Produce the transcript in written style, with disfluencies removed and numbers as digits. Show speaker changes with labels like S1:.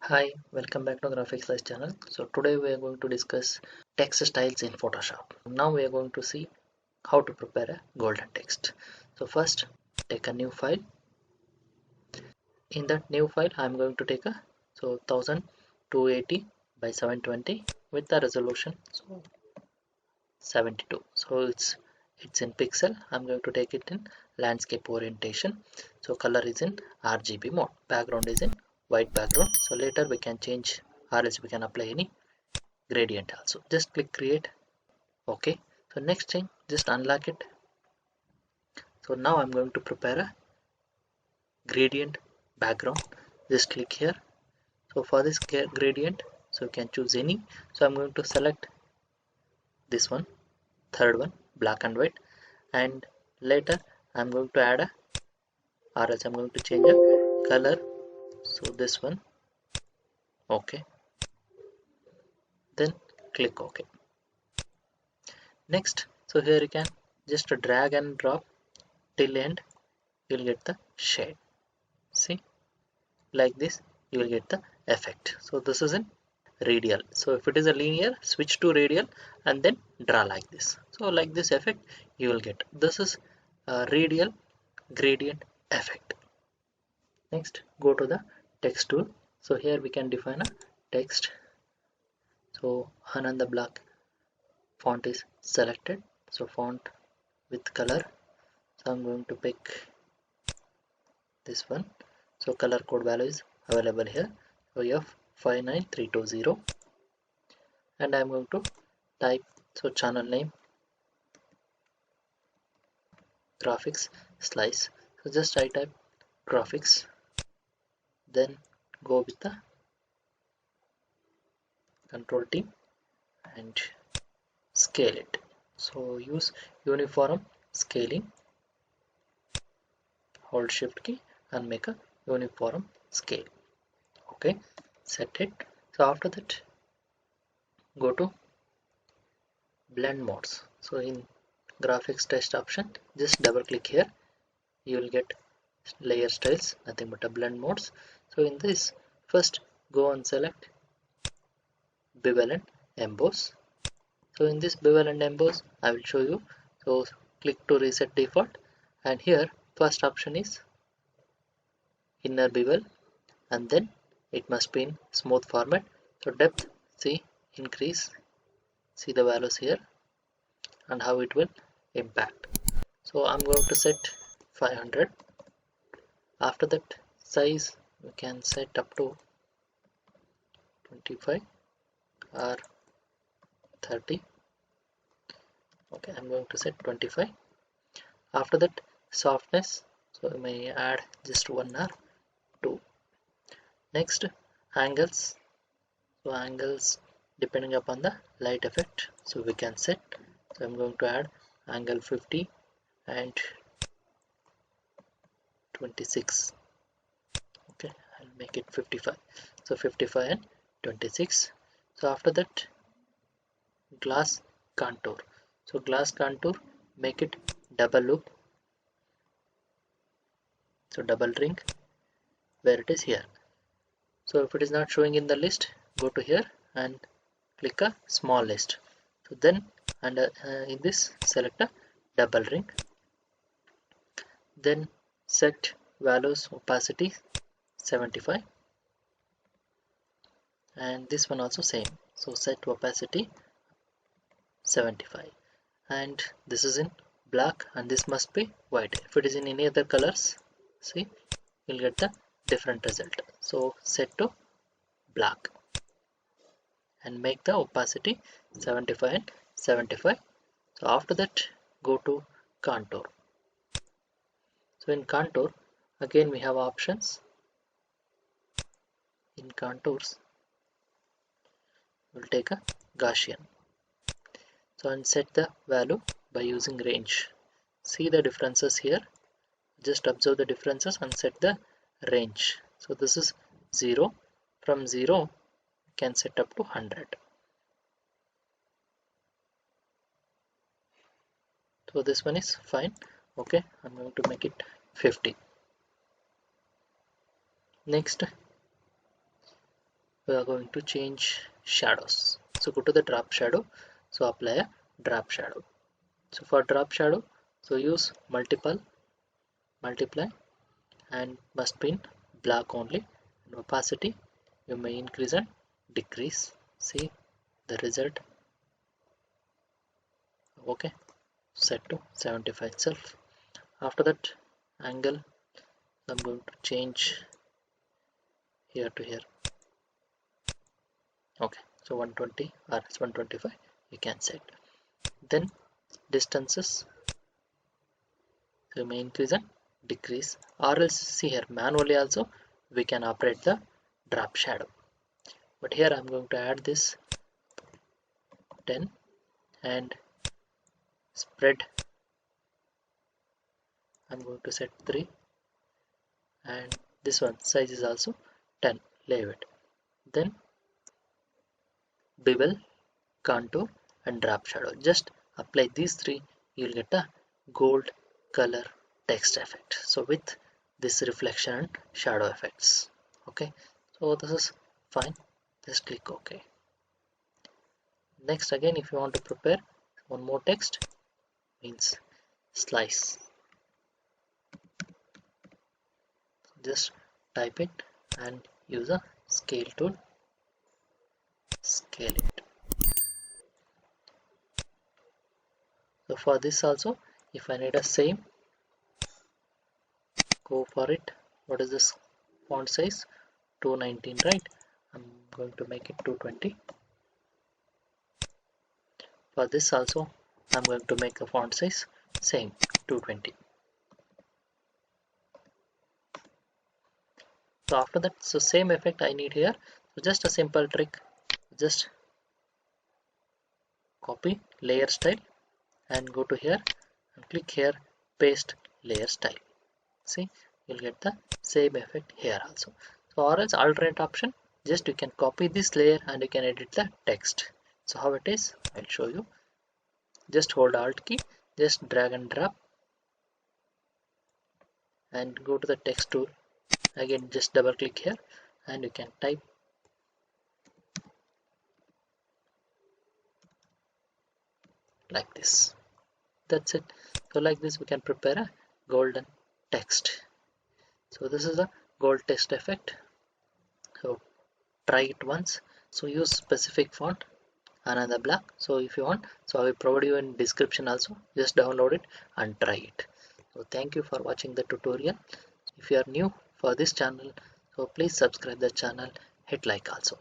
S1: Hi, welcome back to graphixslice channel. So today we are going to discuss text styles in Photoshop. Now we are going to see how to prepare a golden text. So first take a new file. In that new file I am going to take a 1280 by 720 with the resolution 72. So it's in pixel. I'm going to take it in landscape orientation. So color is in RGB mode. Background is in white background. So later we can change or else we can apply any gradient also. Just click create. Okay. So next thing, just unlock it. So now I'm going to prepare a gradient background. Just click here. So for this gradient, so you can choose any. So I'm going to select this one, third one, black and white, and later I'm going to add a or else I'm going to change a color. So this one, okay. Then click OK. Next, so here you can just drag and drop till end. You'll get the shade. See, like this you will get the effect. So this is in radial. So if it is a linear, switch to radial and then draw like this. So like this effect you will get. This is a radial gradient effect. Next, go to the text tool. So here we can define a text. So Ananda black font is selected. So font with color. So I'm going to pick this one. So color code value is available here. So F59320, and I'm going to type channel name graphics slice. So just I type graphics, then go with the control T and scale it. So use uniform scaling, hold shift key and make a uniform scale. Okay, set it. So after that go to blend modes. So in graphics text option, just double click here. You will get layer styles, nothing but a blend modes. So in this, first go and select bevel and emboss. So in this bevel and emboss I will show you. So click to reset default, and here first option is inner bevel, and then it must be in smooth format. So depth, see, increase, see the values here and how it will impact. So I'm going to set 500. After that size we can set up to 25 or 30. Okay, I'm going to set 25. After that softness, so we may add just 1 or 2. Next, angles. So angles depending upon the light effect, so we can set. So I'm going to add angle 50 and 26. Okay, I'll make it 55. So 55 and 26. So after that glass contour. So glass contour, make it double loop. So double ring where it is here. So if it is not showing in the list, go to here and click a small list. So then under in this select a double ring. Then set values opacity 75, and this one also same. So set opacity 75, and this is in black and this must be white. If it is in any other colors, see, you'll get the different result. So set to black and make the opacity 75 and 75. So after that go to contour. So in contour again we have options. In contours we'll take a Gaussian. So and set the value by using range. See the differences here. Just observe the differences and set the range. So this is 0. From 0 you can set up to 100. So this one is fine. Okay, I'm going to make it 50. Next, we are going to change shadows. So go to the drop shadow, so apply a drop shadow. So for drop shadow, so use multiply and must be in black only, and opacity you may increase and decrease. See the result. Okay, set to 75 itself. After that, angle I'm going to change here to here. Okay, so 120 or 125 you can set. Then distances you may increase and decrease, or else see here manually also we can operate the drop shadow, but here I'm going to add this 10 and spread I'm going to set 3, and this one size is also 10, leave it. Then bevel, contour and drop shadow, just apply these three, you'll get a gold color text effect, so with this reflection and shadow effects. Okay, so this is fine, just click OK. Next, again if you want to prepare one more text, means slice, just type it and use a scale tool, scale it. So for this also, if I need a same, go for it. What is this font size? 219, right? I'm going to make it 220. For this also, I'm going to make a font size same 220. So after that, so same effect I need here. So just a simple trick, just copy layer style and go to here and click here, paste layer style. See, you'll get the same effect here also. So or else alternate option, just you can copy this layer and you can edit the text. So how it is, I'll show you. Just hold Alt key, just drag and drop and go to the text tool. Again just double click here and you can type like this. That's it. So like this we can prepare a golden text. So this is a gold text effect. So try it once. So use specific font, another black. So if you want, so I will provide you in description also, just download it and try it. So thank you for watching the tutorial. If you are new for this channel, so please subscribe the channel, hit like also.